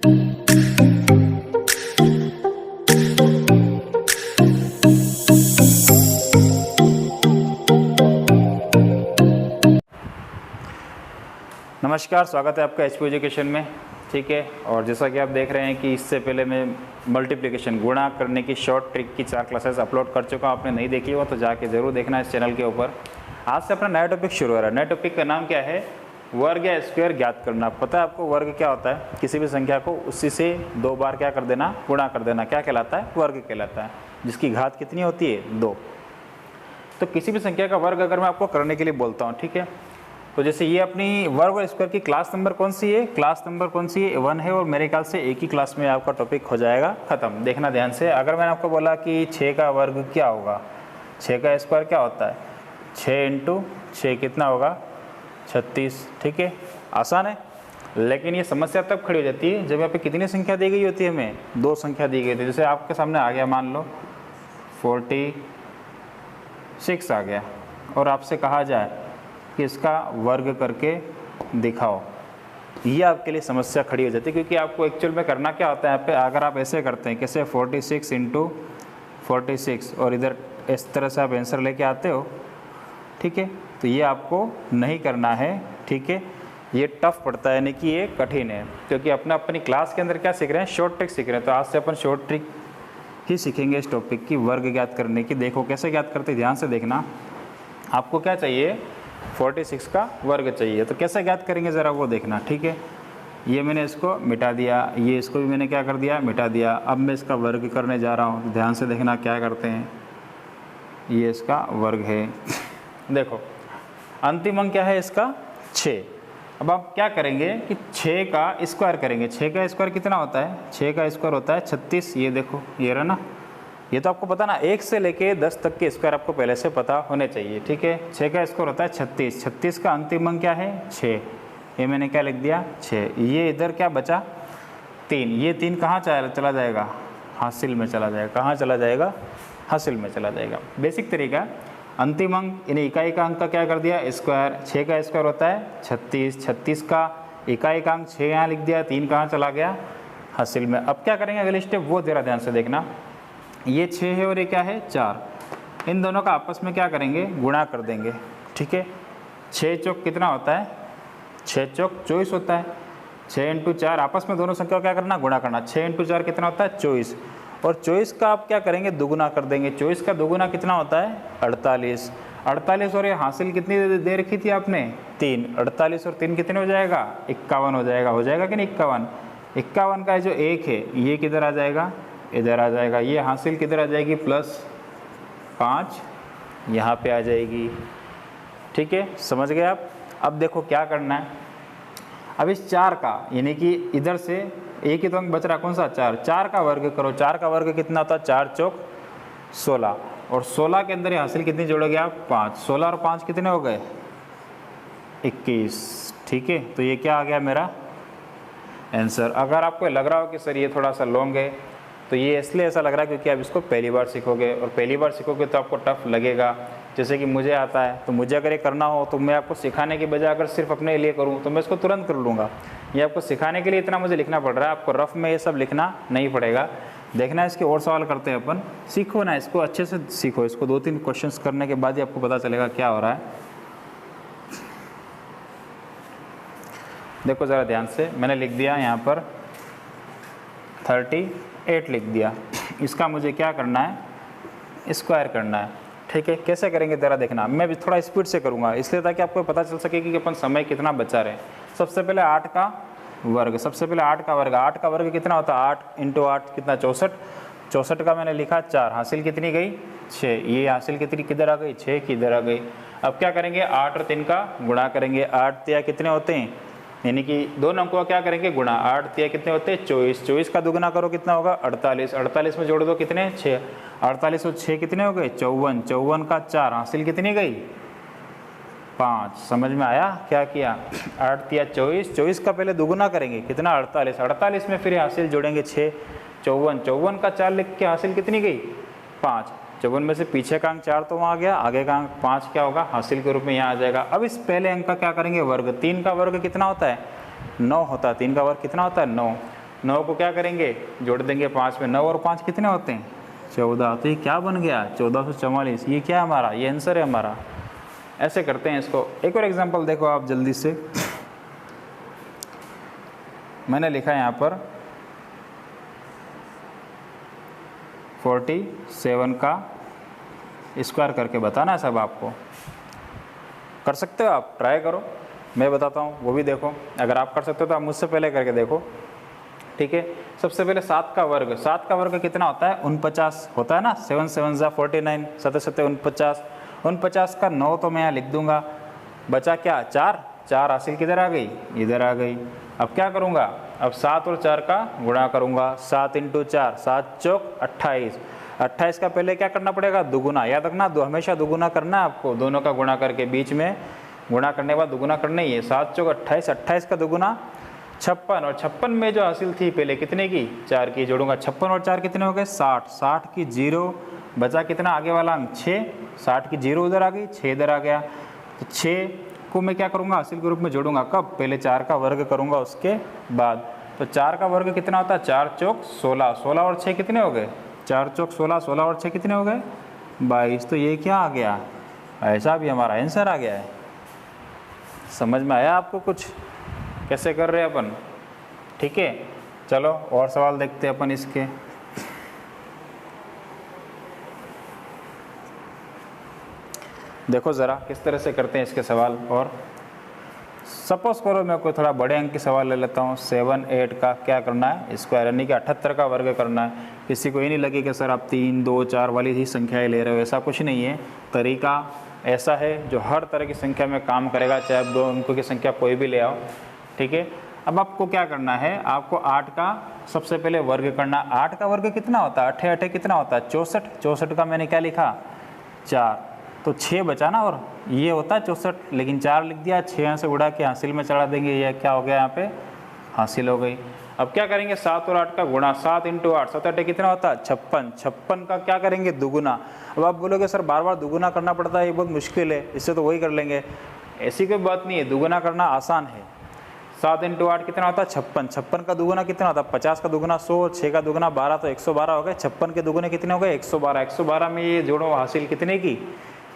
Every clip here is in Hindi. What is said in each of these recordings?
नमस्कार, स्वागत है आपका एचपी एजुकेशन में। ठीक है, और जैसा कि आप देख रहे हैं कि इससे पहले मैं मल्टीप्लिकेशन गुणा करने की शॉर्ट ट्रिक की 4 क्लासेस अपलोड कर चुका हूँ। आपने नहीं देखी हो तो जाके ज़रूर देखना इस चैनल के ऊपर। आज से अपना नया टॉपिक शुरू हो रहा है। नए टॉपिक का नाम क्या है? वर्ग या स्क्वायर ज्ञात करना। पता है आपको वर्ग क्या होता है? किसी भी संख्या को उसी से 2 बार क्या कर देना, गुणा कर देना, क्या कहलाता है? वर्ग कहलाता है, जिसकी घात कितनी होती है? 2। तो किसी भी संख्या का वर्ग अगर मैं आपको करने के लिए बोलता हूँ, ठीक है, तो जैसे ये अपनी वर्ग और स्क्वायर की क्लास नंबर कौन सी है? क्लास नंबर कौन सी है? 1 है, और मेरे ख्याल से एक ही क्लास में आपका टॉपिक हो जाएगा ख़त्म। देखना ध्यान से। अगर मैंने आपको बोला कि 6 का वर्ग क्या होगा, 6 का स्क्वायर क्या होता है? 6 × 6 कितना होगा? 36। ठीक है, आसान है। लेकिन ये समस्या तब खड़ी हो जाती है जब यहाँ पे कितनी संख्या दी गई होती है? हमें 2 संख्या दी गई थी। जैसे आपके सामने आ गया, मान लो 46 आ गया, और आपसे कहा जाए कि इसका वर्ग करके दिखाओ, ये आपके लिए समस्या खड़ी हो जाती है। क्योंकि आपको एक्चुअल में करना क्या होता है यहाँ पे? अगर आप ऐसे करते हैं, कैसे 46 × 46, और इधर इस तरह से आप आंसर लेके आते हो, ठीक है, तो ये आपको नहीं करना है। ठीक है, ये टफ पड़ता है, यानी कि ये कठिन है। क्योंकि अपनी क्लास के अंदर क्या सीख रहे हैं? शॉर्ट ट्रिक सीख रहे हैं। तो आज से अपन शॉर्ट ट्रिक ही सीखेंगे इस टॉपिक की, वर्ग ज्ञात करने की। देखो कैसे ज्ञात करते, ध्यान से देखना। आपको क्या चाहिए? 46 का वर्ग चाहिए। तो कैसे ज्ञात करेंगे ज़रा वो देखना। ठीक है, ये मैंने इसको मिटा दिया, ये इसको भी मैंने क्या कर दिया? मिटा दिया। अब मैं इसका वर्ग करने जा रहा हूँ। ध्यान से देखना क्या करते हैं। ये इसका वर्ग है। देखो अंतिम अंक क्या है इसका? 6। अब आप क्या करेंगे कि 6 का स्क्वायर करेंगे। 6 का स्क्वायर कितना होता है? 6 का स्क्वायर होता है 36। ये देखो, ये रहा ना, ये तो आपको पता ना, 1 से लेके 10 तक के स्क्वायर आपको पहले से पता होने चाहिए। ठीक है, 6 का स्क्वायर होता है 36। 36 का अंतिम अंक क्या है? 6। ये मैंने क्या लिख दिया? 6। ये इधर क्या बचा? 3। ये 3 कहाँ चला जाएगा? हासिल में चला जाएगा। कहाँ चला जाएगा? हासिल में चला जाएगा। बेसिक तरीका, अंतिम अंक यानी इकाई का अंक का क्या कर दिया? स्क्वायर। 6 का स्क्वायर होता है 36। 36 का इकाई का अंक 6 यहाँ लिख दिया, 3 कहाँ चला गया? हासिल में। अब क्या करेंगे अगले स्टेप, वो ज़रा ध्यान से देखना। ये 6 है और ये क्या है? 4। इन दोनों का आपस में क्या करेंगे? गुणा कर देंगे। ठीक है, 6 चौक कितना होता है? 6 चौक 24 होता है। 6 × 4 आपस में दोनों संख्या को क्या करना? गुणा करना। 6 × 4 कितना होता है? 24। और 24 का आप क्या करेंगे? दुगुना कर देंगे। 24 का दुगुना कितना होता है? 48। 48 और ये हासिल कितनी दे रखी थी आपने? 3। 48 और 3 कितने हो जाएगा? 51 हो जाएगा। हो जाएगा कि नहीं? 51। 51 का जो 1 है ये किधर आ जाएगा? इधर आ जाएगा। ये हासिल किधर आ जाएगी? +5 यहाँ पे आ जाएगी। ठीक है, समझ गए आप? अब देखो क्या करना है। अब इस 4 का, यानी कि इधर से एक ही तो अंक बच रहा, कौन सा? 4। 4 का वर्ग करो। 4 का वर्ग कितना होता है? 4 चौक 16। और 16 के अंदर ये हासिल कितनी जोड़ोगे आप? 5। 16 और 5 कितने हो गए? 21। ठीक है, तो ये क्या आ गया मेरा आंसर। अगर आपको लग रहा हो कि सर ये थोड़ा सा लॉन्ग है, तो ये इसलिए ऐसा लग रहा है क्योंकि आप इसको पहली बार सीखोगे, और पहली बार सीखोगे तो आपको टफ लगेगा। जैसे कि मुझे आता है, तो मुझे अगर ये करना हो तो मैं आपको सिखाने के बजाय अगर सिर्फ अपने लिए करूँ तो मैं इसको तुरंत कर लूँगा। ये आपको सिखाने के लिए इतना मुझे लिखना पड़ रहा है, आपको रफ में ये सब लिखना नहीं पड़ेगा। देखना इसके और सवाल करते हैं अपन। सीखो ना, इसको अच्छे से सीखो। इसको 2-3 क्वेश्चंस करने के बाद ही आपको पता चलेगा क्या हो रहा है। देखो ज़रा ध्यान से, मैंने लिख दिया यहाँ पर 38 लिख दिया। इसका मुझे क्या करना है? स्क्वायर करना है। ठीक है, कैसे करेंगे ज़रा देखना। मैं भी थोड़ा स्पीड से करूँगा इसलिए ताकि आपको पता चल सके कि अपन समय कितना बचा रहे। सबसे पहले 8 का वर्ग। सबसे पहले 8 का वर्ग। 8 का वर्ग कितना होता है? 8 × 8 कितना? 64। 64 का मैंने लिखा 4। हासिल कितनी गई? 6। ये हासिल कितनी किधर आ गई? 6 की इधर आ गई। अब क्या करेंगे? 8 और 3 का गुणा करेंगे। 8 3 कितने होते हैं? यानी कि दोनों अंकों का क्या करेंगे? गुणा। 8 3 कितने होते हैं? 24। 24 का दुगुना करो, कितना होगा? 48। 48 में जोड़ दो, कितने? 6। 48 और 6 कितने हो गए? 54। 54 का 4। हासिल कितनी गई? 5। समझ में आया क्या किया? 8 3 24। 24 का पहले दुगुना करेंगे, कितना? 48। 48 में फिर हासिल जोड़ेंगे 6। 54। 54 का 4 लिख के हासिल कितनी गई? 5। 54 में से पीछे का अंक 4 तो वहाँ आ गया, आगे का अंक 5 क्या होगा? हासिल के रूप में यहाँ आ जाएगा। अब इस पहले अंक का क्या करेंगे? वर्ग। 3 का वर्ग कितना होता है? 9 होता है। 3 का वर्ग कितना होता है? 9। 9 को क्या करेंगे, जोड़ देंगे 5 में। 9 और 5 कितने होते हैं, 14। तो ये क्या बन गया, 1444। ये क्या है हमारा, ये आंसर है हमारा। ऐसे करते हैं इसको। एक और एग्जांपल देखो आप जल्दी से, मैंने लिखा है यहाँ पर 47 का स्क्वायर करके बताना है सब। आपको कर सकते हो, आप ट्राई करो, मैं बताता हूँ वो भी देखो। अगर आप कर सकते हो तो आप मुझसे पहले करके देखो, ठीक है। सबसे पहले 7 का वर्ग, 7 का वर्ग कितना होता है, 49 होता है ना। 7 7 जा 49, 7 7 49। 49 का 9 तो मैं यहाँ लिख दूंगा, बचा क्या, 4। 4 हासिल किधर आ गई, इधर आ गई। अब क्या करूँगा, अब 7 और 4 का गुणा करूँगा। 7 × 4, 7 चौक 28। 28 का पहले क्या करना पड़ेगा, दुगुना। याद रखना, हमेशा दुगुना करना है आपको, दोनों का गुणा करके, बीच में गुणा करने के बाद दुगुना करना ही है। 7 चौक 28, 28 का दुगुना 56। और 56 में जो हासिल थी पहले कितने की, 4 की। जोड़ूंगा 56 और 4 कितने हो गए, 60। 60 की 0, बचा कितना आगे वाला अंक 6। 60 की 0 उधर आ गई, 6 इधर आ गया। तो 6 को मैं क्या करूँगा, हासिल के रूप में जोड़ूंगा कब, पहले 4 का वर्ग करूँगा उसके बाद। तो 4 का वर्ग कितना होता है, 4 चौक 16। 16 और 6 कितने हो गए, 4 चौक 16। 16 और 6 कितने हो गए, 22। तो ये क्या आ गया, ऐसा भी हमारा आंसर आ गया है। समझ में आया आपको कुछ, कैसे कर रहे हैं अपन, ठीक है। चलो और सवाल देखते हैं अपन इसके। देखो ज़रा किस तरह से करते हैं इसके सवाल। और सपोज करो मैं कोई थोड़ा बड़े अंक के सवाल ले लेता हूँ। 7 8 का क्या करना है, स्क्वायर, यानी कि 78 का वर्ग करना है। किसी को ये नहीं लगे कि सर आप 3 2 4 वाली ही संख्याएं ले रहे हो, ऐसा कुछ नहीं है। तरीका ऐसा है जो हर तरह की संख्या में काम करेगा, चाहे आप 2 अंकों की संख्या कोई भी ले आओ, ठीक है। अब आपको क्या करना है, आपको 8 का सबसे पहले वर्ग करना। 8 का वर्ग कितना होता है, 8 8 कितना होता है, 64। 64 का मैंने क्या लिखा, 4। तो 6 बचा ना, और ये होता है 64, लेकिन 4 लिख दिया। 6 यहाँ से उड़ा के हासिल में चढ़ा देंगे, ये क्या हो गया, यहाँ पे हासिल हो गई। अब क्या करेंगे, 7 और 8 का गुणा। 7 × 8, 7 8 कितना होता है, 56। 56 का क्या करेंगे, दुगुना। अब आप बोलोगे सर बार बार दुगुना करना पड़ता है, ये बहुत मुश्किल है, इससे तो वही कर लेंगे। ऐसी कोई बात नहीं है, दुगुना करना आसान है। 7 × 8 कितना होता है, 56। 56 का दुगुना कितना होता है, 50 का दुगुना 100, 6 का दुगुना 12, तो 112 हो गए। 56 के दुगुने कितने हो गए, 112। 112 में ये जोड़ो, हासिल कितने की,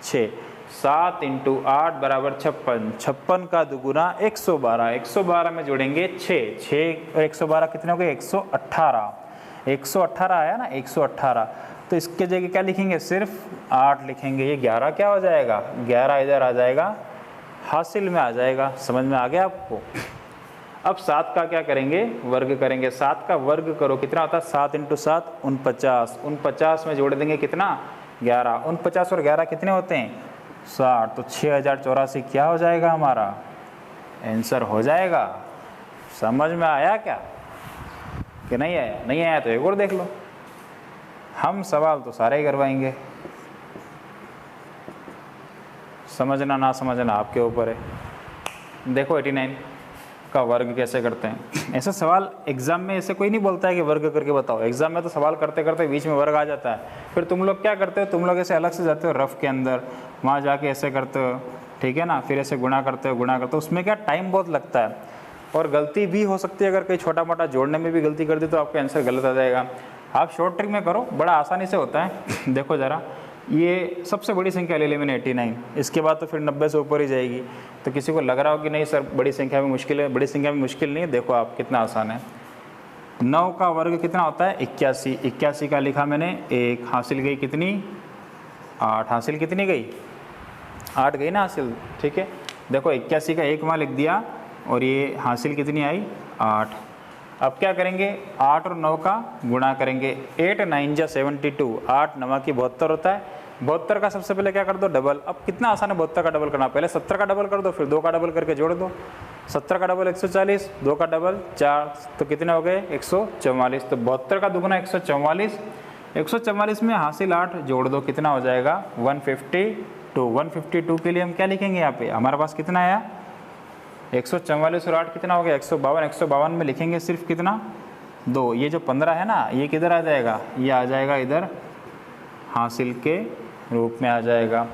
6। 7 × 8 बराबर 56। 56 का दुगुना 112। 112 में जोड़ेंगे 6। 6 और 112 कितने हो गए, 118। 118 आया ना, 118। तो इसके जगह क्या लिखेंगे, सिर्फ 8 लिखेंगे। ये 11 क्या हो जाएगा, 11 इधर आ जाएगा, हासिल में आ जाएगा। समझ में आ गया आपको। अब 7 का क्या करेंगे, वर्ग करेंगे। 7 का वर्ग करो, कितना होता है, 7 × 7 49। 49 में जोड़ देंगे कितना, 11। 49 और 11 कितने होते हैं, 60। तो 6084 क्या हो जाएगा, हमारा आंसर हो जाएगा। समझ में आया क्या कि नहीं आया, नहीं आया तो एक और देख लो। हम सवाल तो सारे ही करवाएंगे, समझना ना समझना आपके ऊपर है। देखो 89 का वर्ग कैसे करते हैं। ऐसा सवाल एग्जाम में ऐसे कोई नहीं बोलता है कि वर्ग करके बताओ। एग्जाम में तो सवाल करते करते बीच में वर्ग आ जाता है। फिर तुम लोग क्या करते हो, तुम लोग ऐसे अलग से जाते हो रफ के अंदर, वहाँ जाके ऐसे करते हो, ठीक है ना। फिर ऐसे गुणा करते हो, उसमें क्या टाइम बहुत लगता है और गलती भी हो सकती है। अगर कहीं छोटा मोटा जोड़ने में भी गलती कर दी तो आपका आंसर गलत आ जाएगा। आप शॉर्ट ट्रिक में करो, बड़ा आसानी से होता है। देखो ज़रा, ये सबसे बड़ी संख्या ले ली मैंने 89, इसके बाद तो फिर 90 से ऊपर ही जाएगी। तो किसी को लग रहा हो कि नहीं सर बड़ी संख्या में मुश्किल है, बड़ी संख्या में मुश्किल नहीं है। देखो आप कितना आसान है। 9 का वर्ग कितना होता है, 81। 81 का लिखा मैंने 1, हासिल गई कितनी, 8। हासिल कितनी गई, 8 गई ना हासिल, ठीक है। देखो 81 का 1 वहाँ लिख दिया और ये हासिल कितनी आई, 8। अब क्या करेंगे, 8 और 9 का गुणा करेंगे। 8 9 जा 72, 8 9 की 72 होता है। 72 का सबसे पहले क्या कर दो, डबल। अब कितना आसान है 72 का डबल करना, पहले 70 का डबल कर दो, फिर 2 का डबल करके जोड़ दो। 70 का डबल 140, 2 का डबल 4, तो कितने हो गए 144। तो 72 का दुगुना 144। 144 में हासिल 8 जोड़ दो, कितना हो जाएगा 152। 152 के लिए हम क्या लिखेंगे, यहाँ पे हमारे पास कितना आया 144 और 8 कितना हो गया 152। 152 में लिखेंगे सिर्फ कितना 2। ये जो 15 है ना, ये किधर आ जाएगा, ये आ जाएगा इधर हासिल के रूप में आ जाएगा।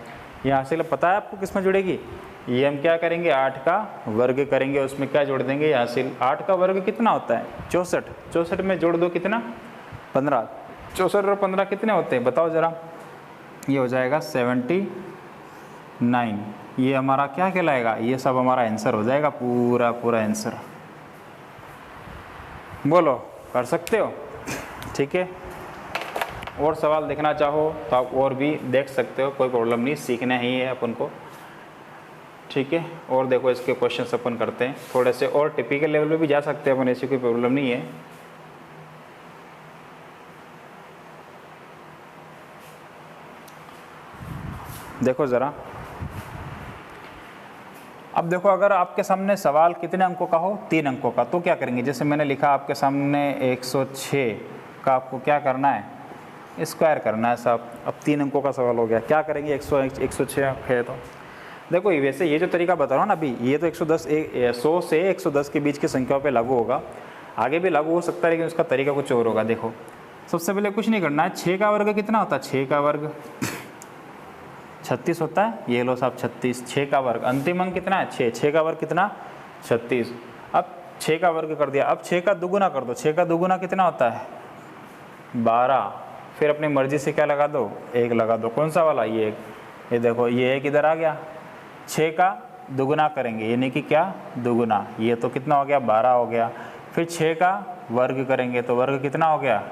ये हासिल पता है आपको किस में जुड़ेगी, ये हम क्या करेंगे 8 का वर्ग करेंगे, उसमें क्या जोड़ देंगे हासिल। 8 का वर्ग कितना होता है 64, 64 में जोड़ दो कितना 15, 64 और 15 कितने होते हैं बताओ ज़रा। ये हो जाएगा 79। ये हमारा क्या कहलाएगा, ये सब हमारा आंसर हो जाएगा, पूरा पूरा आंसर। बोलो कर सकते हो, ठीक है। और सवाल देखना चाहो तो आप और भी देख सकते हो, कोई प्रॉब्लम नहीं, सीखना ही है अपन को, ठीक है। और देखो इसके क्वेश्चंस अपन करते हैं थोड़े से और टिपिकल लेवल पे भी जा सकते हैं अपन, ऐसी कोई प्रॉब्लम नहीं है। देखो ज़रा, अब देखो अगर आपके सामने सवाल कितने अंकों का हो 3 अंकों का, तो क्या करेंगे, जैसे मैंने लिखा आपके सामने 106 का आपको क्या करना है स्क्वायर करना है साहब। अब 3 अंकों का सवाल हो गया, क्या करेंगे 106 है तो देखो वैसे ये जो तरीका बता रहा हूँ ना अभी, ये तो 100 से 110 के बीच की संख्याओं पे लागू होगा, आगे भी लागू हो सकता है लेकिन उसका तरीका कुछ और होगा। देखो सबसे पहले कुछ नहीं करना है, 6 का वर्ग कितना होता है, 6 का वर्ग 36 होता है, ये लो साहब 36, 6 का वर्ग, अंतिम अंक कितना है 6, 6 का वर्ग कितना 36। अब 6 का वर्ग कर दिया, अब 6 का दुगुना कर दो, 6 का दुगुना कितना होता है 12, फिर अपनी मर्जी से क्या लगा दो 1 लगा दो, कौन सा वाला ये 1, ये देखो ये 1 इधर आ गया। 6 का दुगुना करेंगे यानी कि क्या दुगुना, ये तो कितना हो गया 12 हो गया, फिर 6 का वर्ग करेंगे तो वर्ग कितना हो गया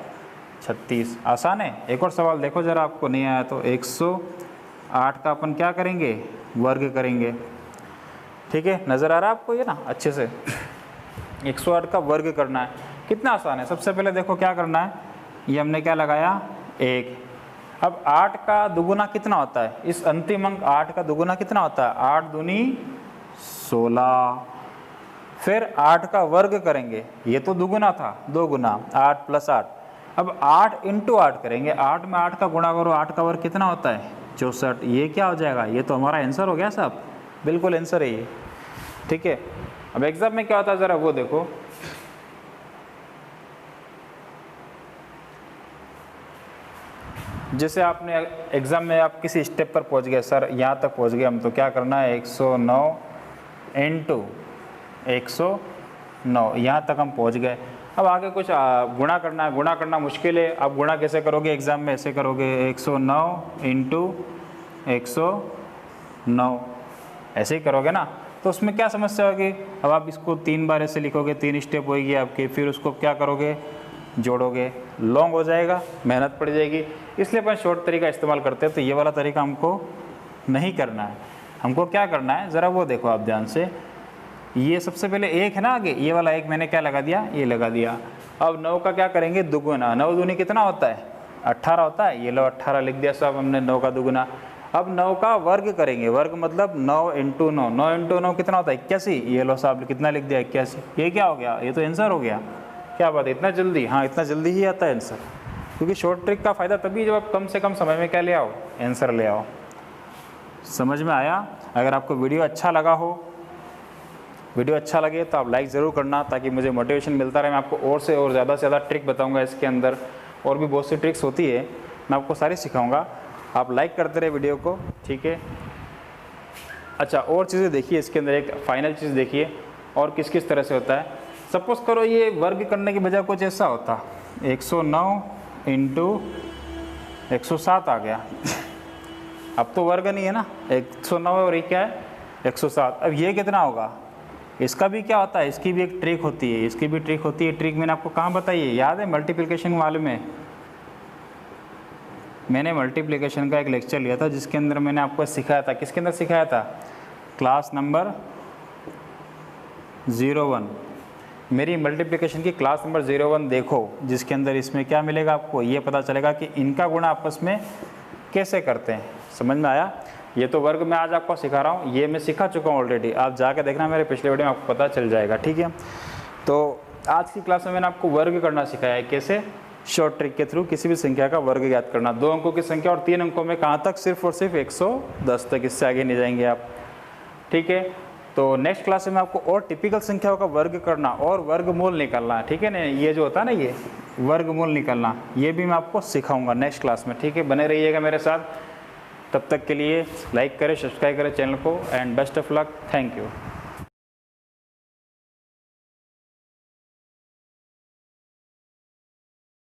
36। आसान है। एक और सवाल देखो ज़रा, आपको नहीं आया तो 108 का अपन क्या करेंगे वर्ग करेंगे, ठीक है, नज़र आ रहा है आपको ये ना अच्छे से। 108 का वर्ग करना है, कितना आसान है। सबसे पहले देखो क्या करना है, ये हमने क्या लगाया 1, अब 8 का दुगुना कितना होता है, इस अंतिम अंक 8 का दुगुना कितना होता है 8 दूनी 16, फिर 8 का वर्ग करेंगे, ये तो दुगुना था 2 गुना 8 + 8, अब 8 × 8 करेंगे, 8 में 8 का गुणा करो, 8 का वर्ग कितना होता है 64, ये क्या हो जाएगा, ये तो हमारा आंसर हो गया साहब, बिल्कुल आंसर है ये, ठीक है। अब एग्जाम में क्या होता है ज़रा वो देखो, जैसे आपने एग्ज़ाम में आप किसी स्टेप पर पहुंच गए, सर यहाँ तक पहुंच गए हम, तो क्या करना है 109 × 109, यहाँ तक हम पहुंच गए। अब आगे कुछ गुणा करना है, गुणा करना मुश्किल है, अब गुणा कैसे करोगे एग्ज़ाम में, ऐसे करोगे 109 × 109, ऐसे ही करोगे ना, तो उसमें क्या समस्या होगी। अब आप इसको 3 बार ऐसे लिखोगे, 3 स्टेप होगी आपकी, फिर उसको क्या करोगे जोड़ोगे, लॉन्ग हो जाएगा, मेहनत पड़ जाएगी, इसलिए अपन शॉर्ट तरीका इस्तेमाल करते हैं। तो ये वाला तरीका हमको नहीं करना है, हमको क्या करना है ज़रा वो देखो आप ध्यान से, ये सबसे पहले 1 है ना आगे, ये वाला 1 मैंने क्या लगा दिया, ये लगा दिया। अब 9 का क्या करेंगे दुगुना, 9 दूनी कितना होता है 18 होता है, ये लो 18 लिख दिया साहब हमने 9 का दुगुना। अब 9 का वर्ग करेंगे, वर्ग मतलब 9 × 9, 9 × 9 कितना होता है 81, ये लो साहब कितना लिख दिया 81, ये क्या हो गया, ये तो आंसर हो गया। क्या बात है इतना जल्दी, हाँ इतना जल्दी ही आता है आंसर, क्योंकि शॉर्ट ट्रिक का फ़ायदा तभी जब आप कम से कम समय में क्या ले आओ आंसर ले आओ। समझ में आया। अगर आपको वीडियो अच्छा लगा हो, वीडियो अच्छा लगे तो आप लाइक ज़रूर करना, ताकि मुझे मोटिवेशन मिलता रहे, मैं आपको और से और ज़्यादा से ज़्यादा ट्रिक बताऊंगा। इसके अंदर और भी बहुत सी ट्रिक्स होती है, मैं आपको सारी सिखाऊंगा, आप लाइक करते रहे वीडियो को, ठीक है। अच्छा और चीज़ें देखिए इसके अंदर, एक फाइनल चीज़ देखिए और किस किस तरह से होता है। सपोज़ करो ये वर्ग करने की बजाय कुछ ऐसा होता, 109 × 107 आ गया। अब तो वर्ग नहीं है ना, 109 और ये क्या है 107। अब ये कितना होगा, इसका भी क्या होता है, इसकी भी एक ट्रिक होती है, इसकी भी ट्रिक होती है। ट्रिक मैंने आपको कहाँ बताई है, याद है मल्टीप्लिकेशन वाले में, मैंने मल्टीप्लिकेशन का एक लेक्चर लिया था जिसके अंदर मैंने आपको सिखाया था, किसके अंदर सिखाया था, क्लास नंबर 01, मेरी मल्टीप्लिकेशन की क्लास नंबर 01 देखो, जिसके अंदर इसमें क्या मिलेगा आपको, ये पता चलेगा कि इनका गुणा आपस में कैसे करते हैं। समझ में आया। ये तो वर्ग मैं आज आपको सिखा रहा हूँ, ये मैं सिखा चुका हूँ ऑलरेडी, आप जाके देखना मेरे पिछले वीडियो में आपको पता चल जाएगा, ठीक है। तो आज की क्लास में मैंने आपको वर्ग करना सिखाया है, कैसे, शॉर्ट ट्रिक के थ्रू किसी भी संख्या का वर्ग ज्ञात करना। 2 अंकों की संख्या और 3 अंकों में कहाँ तक, सिर्फ और सिर्फ 110 तक, इससे आगे नहीं जाएंगे आप, ठीक है। तो नेक्स्ट क्लास में आपको और टिपिकल संख्याओं का वर्ग करना और वर्गमूल निकालना, ठीक है ना, ये जो होता है ना ये वर्गमूल निकालना, ये भी मैं आपको सिखाऊंगा नेक्स्ट क्लास में, ठीक है। बने रहिएगा मेरे साथ। तब तक के लिए लाइक करें, सब्सक्राइब करें चैनल को and best of luck. Thank you.